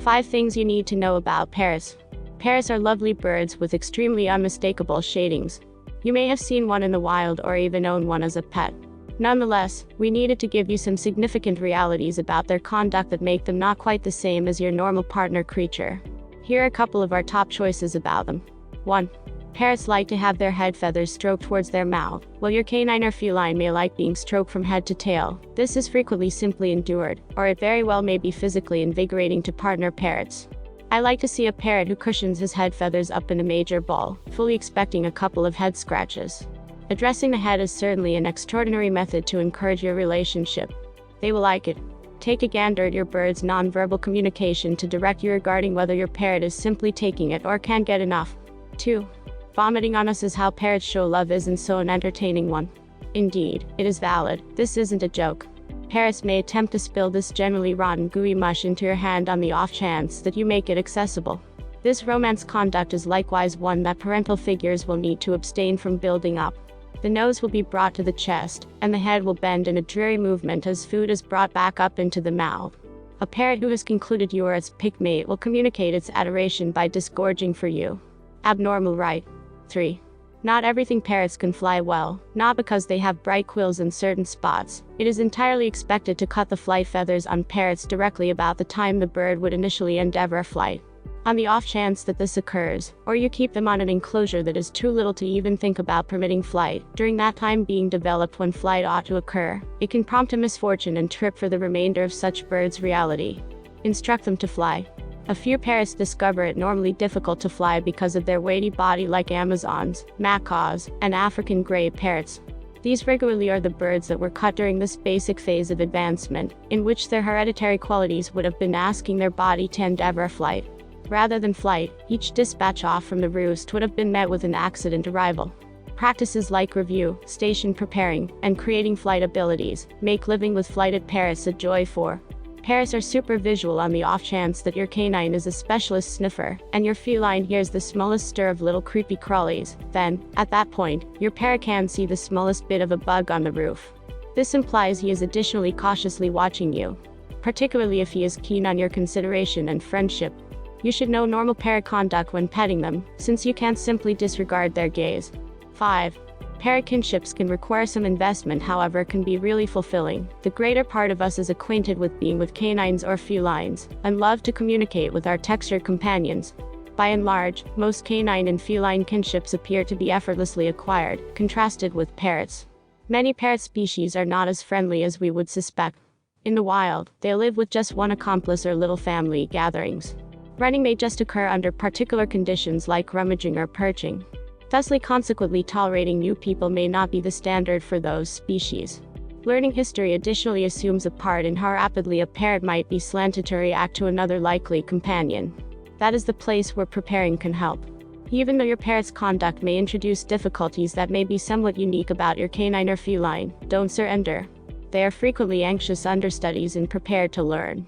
5 things you need to know about parrots. Parrots are lovely birds with extremely unmistakable shadings. You may have seen one in the wild or even own one as a pet. Nonetheless, we needed to give you some significant realities about their conduct that make them not quite the same as your normal partner creature. Here are a couple of our top choices about them. 1. Parrots like to have their head feathers stroked towards their mouth. While your canine or feline may like being stroked from head to tail, this is frequently simply endured, or it very well may be physically invigorating to partner parrots. I like to see a parrot who cushions his head feathers up in a major ball, fully expecting a couple of head scratches. Addressing the head is certainly an extraordinary method to encourage your relationship. They will like it. Take a gander at your bird's nonverbal communication to direct you regarding whether your parrot is simply taking it or can't get enough. 2. Vomiting on us is how parrots show love isn't so an entertaining one. Indeed, it is valid. This isn't a joke. Parrots may attempt to spill this generally rotten gooey mush into your hand on the off chance that you make it accessible. This romance conduct is likewise one that parental figures will need to abstain from building up. The nose will be brought to the chest, and the head will bend in a dreary movement as food is brought back up into the mouth. A parrot who has concluded you are its pickmate will communicate its adoration by disgorging for you. Abnormal, right? 3. Not everything parrots can fly well, not because they have bright quills in certain spots. It is entirely expected to cut the flight feathers on parrots directly about the time the bird would initially endeavor a flight. On the off chance that this occurs, or you keep them on an enclosure that is too little to even think about permitting flight, during that time being developed when flight ought to occur, it can prompt a misfortune and trip for the remainder of such birds' reality. Instruct them to fly. A few parrots discover it normally difficult to fly because of their weighty body, like Amazons, macaws, and African gray parrots. These regularly are the birds that were cut during this basic phase of advancement, in which their hereditary qualities would have been asking their body to endeavor flight. Rather than flight, each dispatch off from the roost would have been met with an accident arrival. Practices like review, station preparing, and creating flight abilities make living with flighted parrots a joy. For parrots are super visual on the off chance that your canine is a specialist sniffer, and your feline hears the smallest stir of little creepy crawlies. Then, at that point, your parrot can see the smallest bit of a bug on the roof. This implies he is additionally cautiously watching you, particularly if he is keen on your consideration and friendship. You should know normal parrot conduct when petting them, since you can't simply disregard their gaze. 5. Parrot kinships can require some investment, however can be really fulfilling. The greater part of us is acquainted with being with canines or felines, and love to communicate with our textured companions. By and large, most canine and feline kinships appear to be effortlessly acquired, contrasted with parrots. Many parrot species are not as friendly as we would suspect. In the wild, they live with just one accomplice or little family gatherings. Running may just occur under particular conditions like rummaging or perching. Thusly, consequently, tolerating new people may not be the standard for those species. Learning history additionally assumes a part in how rapidly a parrot might be slanted to react to another likely companion. That is the place where preparing can help. Even though your parrot's conduct may introduce difficulties that may be somewhat unique about your canine or feline, don't surrender. They are frequently anxious understudies and prepared to learn.